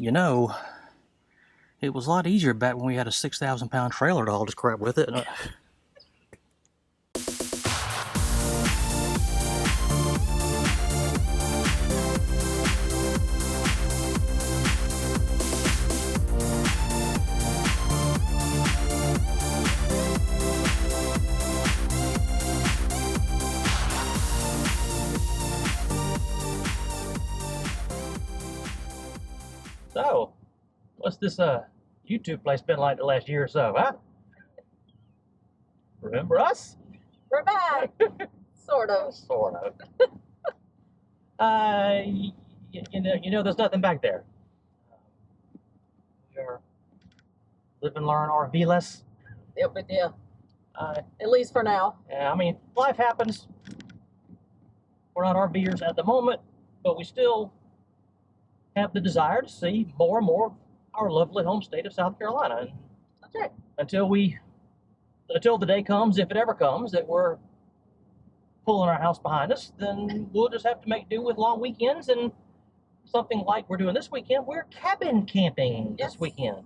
You know, it was a lot easier back when we had a 6,000-pound trailer to haul this crap with it. So, what's this YouTube place been like the last year or so, huh? Remember us? We're back. Sort of. Sort of. You know, there's nothing back there. We are live and learn RV-less. Yep, we do. At least for now. Yeah, I mean, life happens. We're not RV'ers at the moment, but we still have the desire to see more and more of our lovely home state of South Carolina. And that's right. Until the day comes, if it ever comes, that we're pulling our house behind us, then we'll just have to make do with long weekends and something like we're doing this weekend. We're cabin camping this weekend.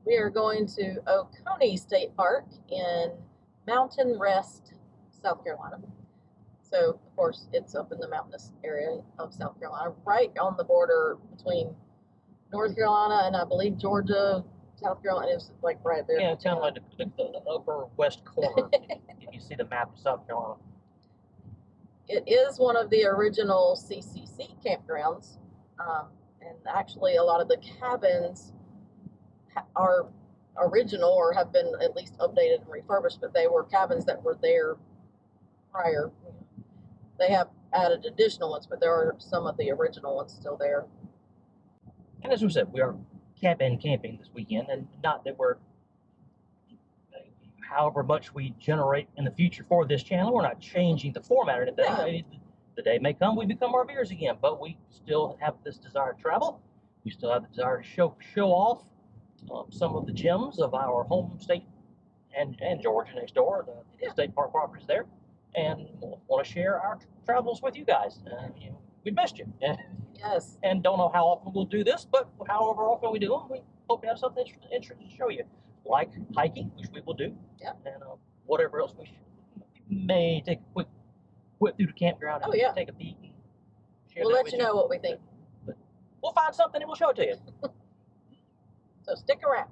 We are going to Oconee State Park in Mountain Rest, South Carolina. So, of course, it's up in the mountainous area of South Carolina, right on the border between North Carolina and I believe Georgia, South Carolina. It's like right there. Yeah, it's kind of like the upper west corner, if you see the map of South Carolina. It is one of the original CCC campgrounds, and actually a lot of the cabins are original or have been at least updated and refurbished, but they were cabins that were there prior. They have added additional ones, but there are some of the original ones still there. And as we said, we are cabin camping this weekend, and not that we're, however much we generate in the future for this channel, we're not changing the format or anything. Yeah. The day may come, we become RVers again, but we still have this desire to travel. We still have the desire to show off some of the gems of our home state and Georgia next door, the state park properties there. And want to share our travels with you guys. You know, we missed you. Yes. And don't know how often we'll do this, but however often we do them, we hope to have something interesting to show you. Like hiking, which we will do. Yeah. And whatever else we may take a quick whip through the campground and take a peek. And share we'll that let you know what we think. But we'll find something and we'll show it to you. So stick around.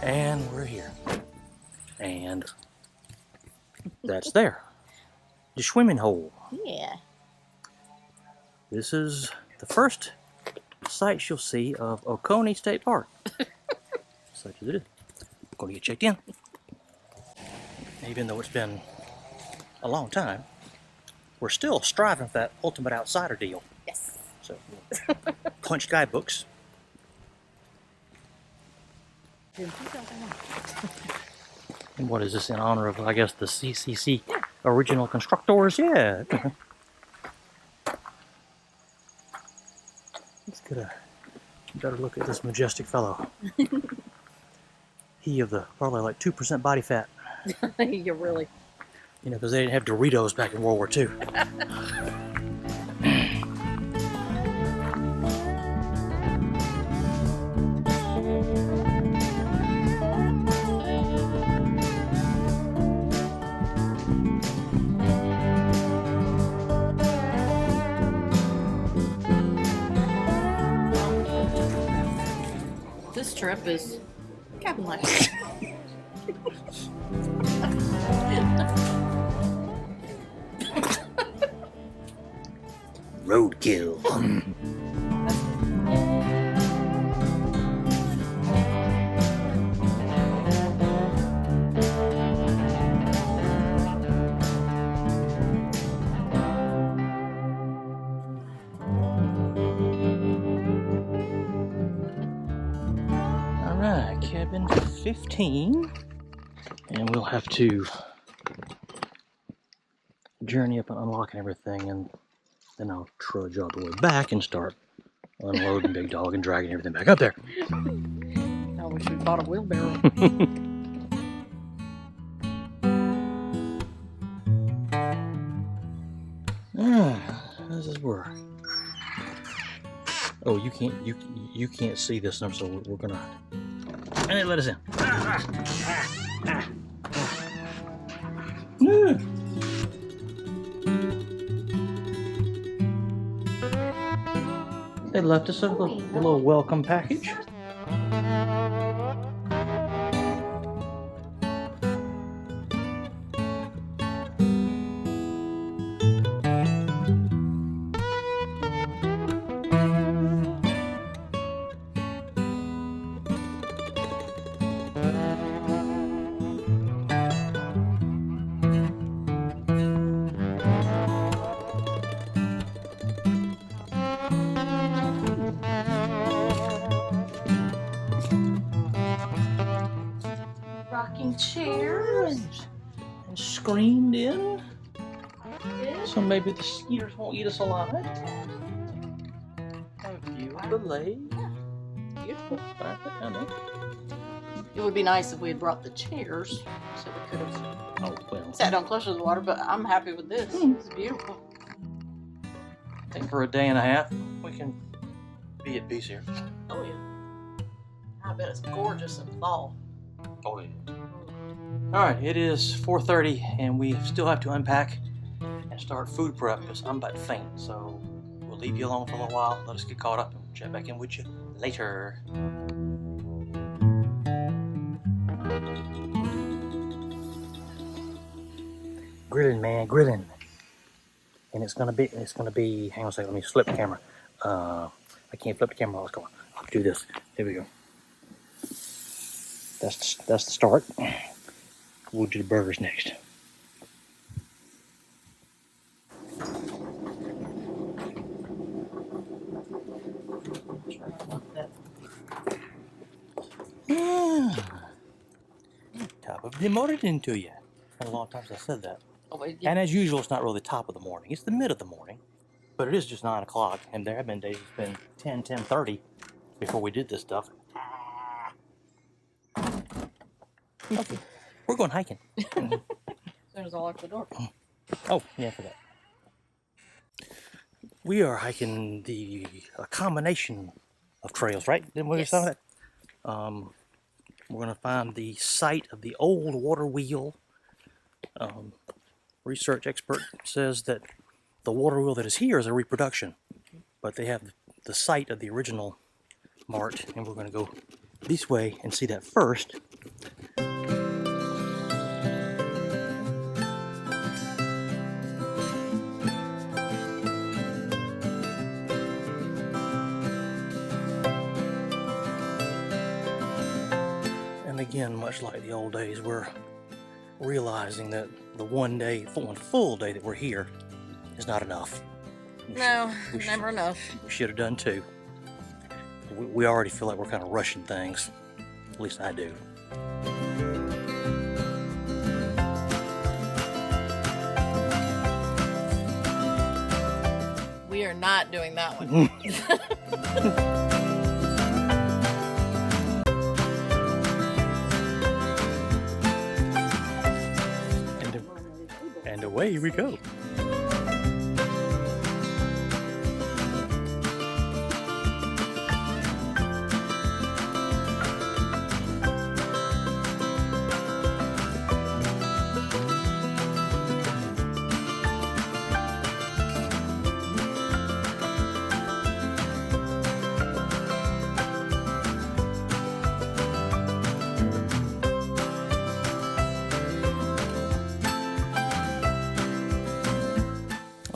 And we're here. And that's there. The swimming hole. Yeah. This is the first sight you'll see of Oconee State Park. Such as it is. I'm going to get checked in. Even though it's been a long time, we're still striving for that ultimate outsider deal. Yes. So, punched guidebooks. In 2001. And what is this in honor of, I guess, the CCC original constructors? Yeah. Let's get a better look at this majestic fellow. He of the probably like 2% body fat. You really. You know, because they didn't have Doritos back in World War II. This trip is cabin life. Roadkill. Alright, cabin 15. And we'll have to journey up and unlocking everything, and then I'll trudge all the way back and start unloading Big Dog and dragging everything back up there. I wish we bought a wheelbarrow. This is where. Oh, you can't see this, so we're gonna. And they let us in. They left us a little welcome package. Rocking chairs. And screened in. So maybe the mosquitoes won't eat us alive. A view of the lake. Beautiful. I know. It would be nice if we had brought the chairs so we could have Oh, well. sat down closer to the water, but I'm happy with this. It's beautiful. I think for a day and a half, we can be at peace here. Oh, yeah. I bet it's gorgeous in fall. Oh, yeah. All right, it is 4:30, and we still have to unpack and start food prep because I'm about to faint. So we'll leave you alone for a little while. Let us get caught up and check back in with you later. Grilling, man, grilling. And it's gonna be. Hang on a second. Let me flip the camera. I can't flip the camera. Let's go. I'll do this. Here we go. That's the start. We'll do the burgers next. Top of the morning to you. Been a long time since I said that. Oh, wait, And as usual, it's not really the top of the morning. It's the mid of the morning. But it is just 9 o'clock. And there have been days it's been 10:30 before we did this stuff. Okay. We're going hiking. as soon as I lock the door. Oh, yeah, I forgot. We are hiking a combination of trails, right? Didn't we Yes. say that? We're going to find the site of the old water wheel. Research expert says that the water wheel that is here is a reproduction, but they have the site of the original mart, and we're going to go this way and see that first. Again, much like the old days, we're realizing that the one full day that we're here is not enough. No, never enough. We should have done 2. We already feel like we're kind of rushing things. At least I do. We are not doing that one. And away we go.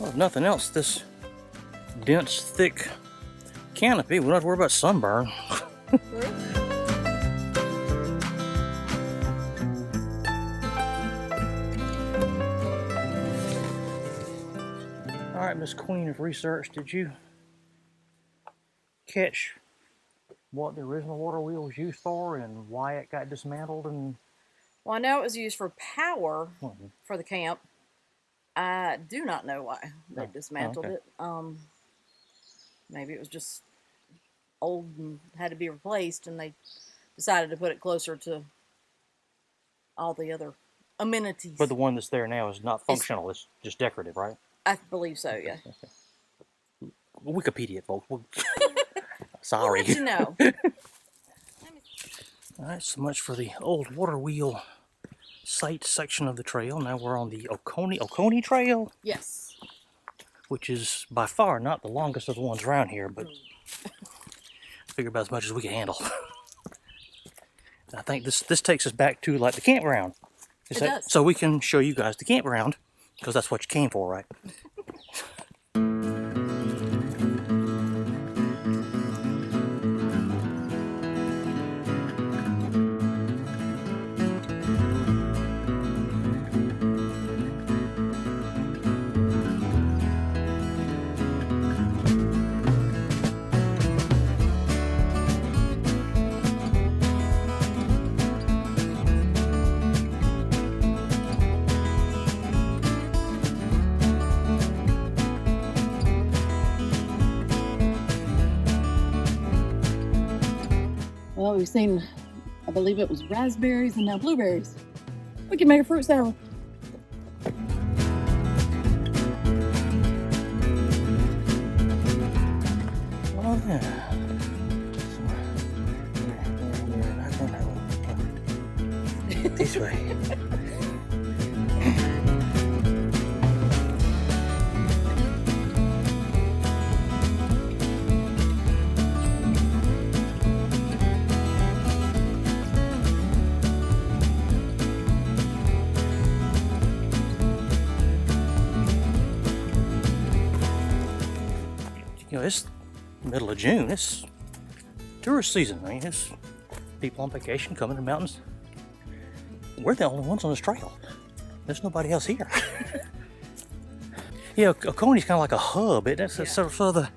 If nothing else, this dense, thick canopy, we don't have to worry about sunburn. All right, Miss Queen of Research, did you catch what the original water wheel was used for and why it got dismantled? And Well, I know it was used for power for the camp. I do not know why they dismantled it. Maybe it was just old and had to be replaced, and they decided to put it closer to all the other amenities. But the one that's there now is not functional, it's just decorative, right? I believe so, yeah. Wikipedia, folks. Sorry. We'll let you know. All right, so much for the old water wheel site section of the trail. Now we're on the Oconee Trail. Yes. Which is by far not the longest of the ones around here, but figure about as much as we can handle. I think this takes us back to like the campground. It does. So we can show you guys the campground, because that's what you came for, right? Well, we've seen, I believe it was raspberries and now blueberries. We can make a fruit salad. Oh, yeah. This way. You know, it's middle of June. It's tourist season. I mean, it's people on vacation coming to the mountains. We're the only ones on this trail. There's nobody else here. Yeah, Oconee's kind of like a hub. It's sort of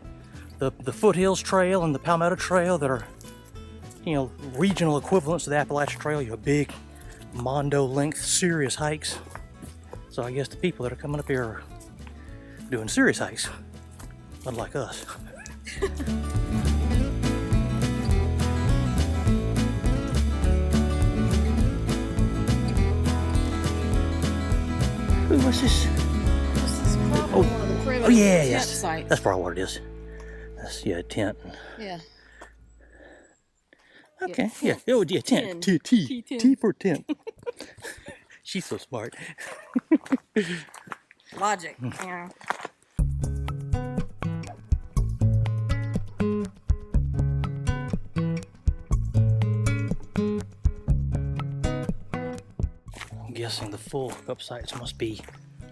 the foothills trail and the Palmetto Trail that are, you know, regional equivalents to the Appalachian Trail. You have big mondo length serious hikes. So I guess the people that are coming up here are doing serious hikes, unlike us. Ooh, what's this? This is probably one of the primitive yeah, tent yes. sites. That's probably what it is. That's, yeah, tent. Yeah. Okay, yeah. Oh, yeah, tent. Tin. T for tent. She's so smart. Logic. Yeah. I'm guessing the full up sites must be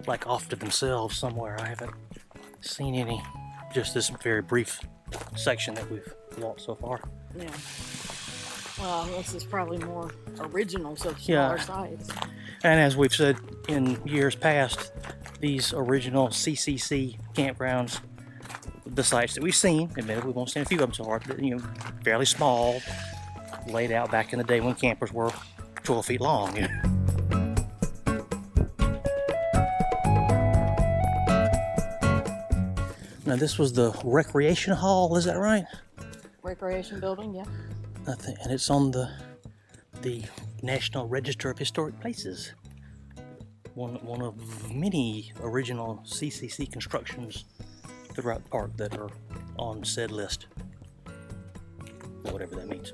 like off to themselves somewhere. I haven't seen any, just this very brief section that we've walked so far. Yeah. Well, this is probably more original, so Yeah. smaller sites. And as we've said in years past, these original CCC campgrounds, the sites that we've seen, admittedly we won't see a few of them so far, but, you know, fairly small, laid out back in the day when campers were 12 feet long. Now this was the recreation hall, is that right? Recreation building, yeah. Nothing, and it's on the National Register of Historic Places. One of many original CCC constructions throughout the park that are on said list. Whatever that means.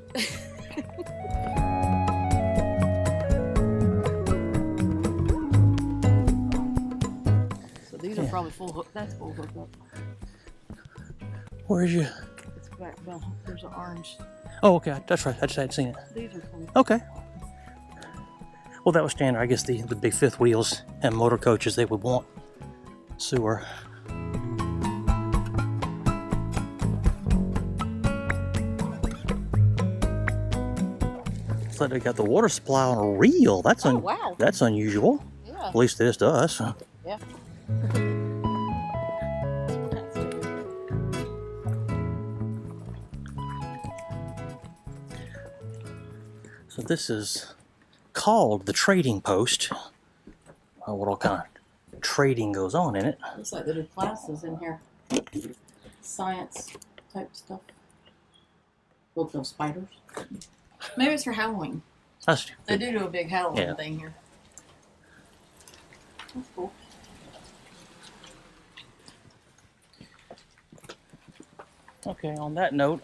So these are probably full hook. That's full hookup. Where's you? It's back. Well, there's an orange. Oh, okay. That's right. I just hadn't seen it. These are full. Okay. Well, that was standard. I guess the big fifth wheels and motor coaches, they would want sewer. Looks like they got the water supply on a reel. That's wow. That's unusual. Yeah. At least it is to us. Yeah. So this is called the trading post. What all kind of trading goes on in it. Looks like they do classes in here. Science type stuff. Look, those spiders. Maybe it's for Halloween. They do a big Halloween thing here. That's cool. Okay, on that note,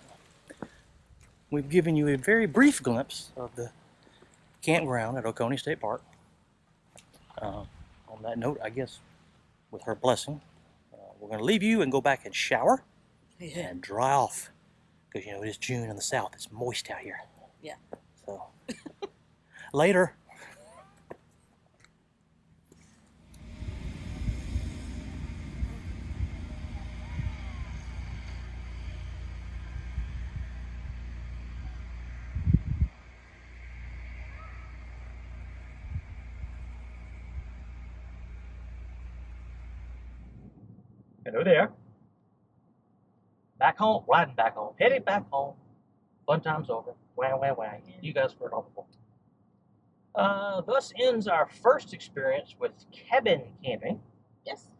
we've given you a very brief glimpse of the campground at Oconee State Park. On that note, I guess, with her blessing, we're going to leave you and go back and shower and dry off. Because, you know, it is June in the south. It's moist out here. Yeah. So, later. Hello there. Back home, riding back home, headed back home. Fun time's over. Wah, wah, wah. You guys heard all before. Thus ends our first experience with cabin camping. Yes.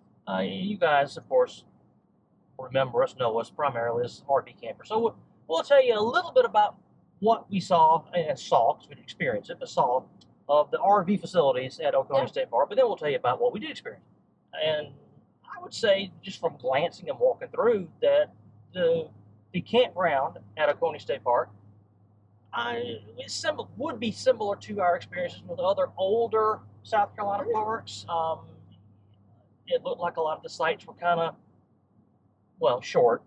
You guys, of course, remember us, know us primarily as RV campers. So we'll tell you a little bit about what we saw, because we didn't experience it, but saw of the RV facilities at Oconee State Park. But then we'll tell you about what we did experience. And I would say, just from glancing and walking through, that the campground at Oconee State Park would be similar to our experiences with other older South Carolina parks. It looked like a lot of the sites were kind of, short.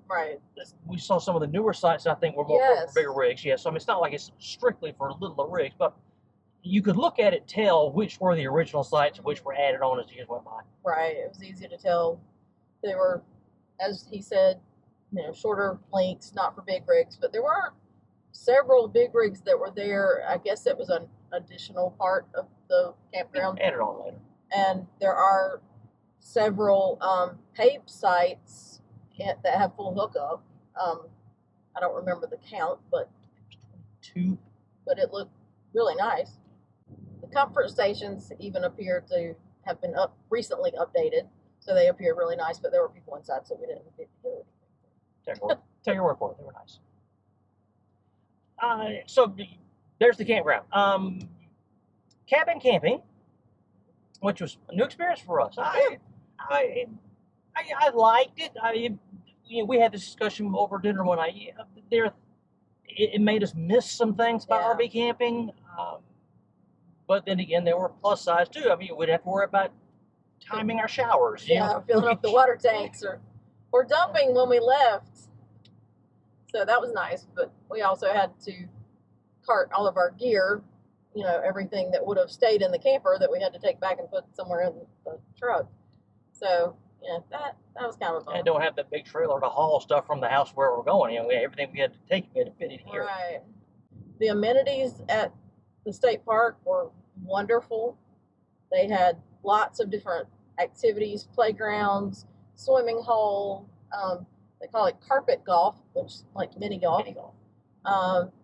Right. We saw some of the newer sites, I think, were more for bigger rigs. Yeah, so I mean, it's not like it's strictly for littler rigs, but you could look at it, tell which were the original sites and which were added on as the years went by. Right. It was easy to tell. They were, as he said, shorter lengths, not for big rigs, but there were several big rigs that were there. I guess it was an additional part of the campground. Added on later. And there are several paved sites that have full hookup. I don't remember the count, but 2. But it looked really nice. The comfort stations even appear to have been recently updated, so they appear really nice. But there were people inside, so we didn't get to do it. Take your word for it; they were nice. So there's the campground. Cabin camping, which was a new experience for us. I liked it. We had this discussion over dinner one night. It made us miss some things about RV camping. But then again, there were plus sides too. I mean, we'd have to worry about timing our showers. Filling up the water tanks or dumping when we left. So that was nice. But we also had to cart all of our gear, everything that would have stayed in the camper that we had to take back and put somewhere in the truck. So, that was kind of fun. And don't have that big trailer to haul stuff from the house where we're going. Everything we had to take, we had to fit in here. Right. The amenities at the state park were wonderful. They had lots of different activities, playgrounds, swimming hole. They call it carpet golf, which is like mini golf.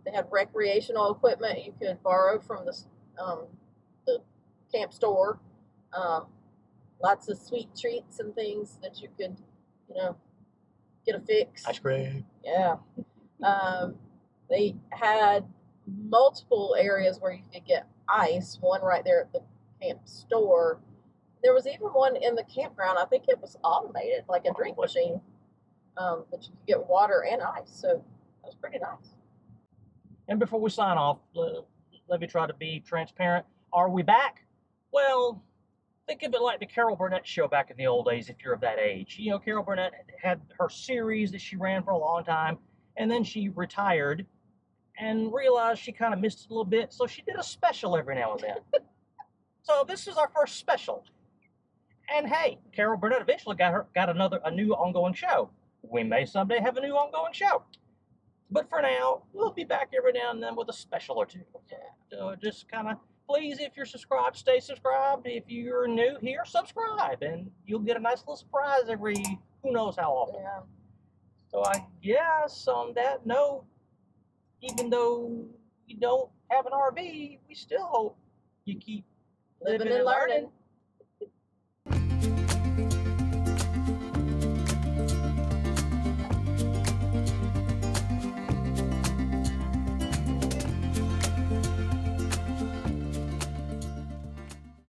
They had recreational equipment you could borrow from the camp store. Lots of sweet treats and things that you could, get a fix. Ice cream. Yeah. They had multiple areas where you could get ice, one right there at the camp store. There was even one in the campground. I think it was automated, like a drink machine, that you could get water and ice. So that was pretty nice. And before we sign off, let me try to be transparent. Are we back? Well, think of it like the Carol Burnett show back in the old days, if you're of that age. Carol Burnett had her series that she ran for a long time, and then she retired and realized she kind of missed it a little bit, so she did a special every now and then. So this is our first special. And hey, Carol Burnett eventually got a new ongoing show. We may someday have a new ongoing show. But for now, we'll be back every now and then with a special or two. So just kind of, please, if you're subscribed, stay subscribed. If you're new here, subscribe, and you'll get a nice little surprise every who knows how often. Yeah. So I guess on that note, even though you don't have an RV, we still hope you keep Living and learning.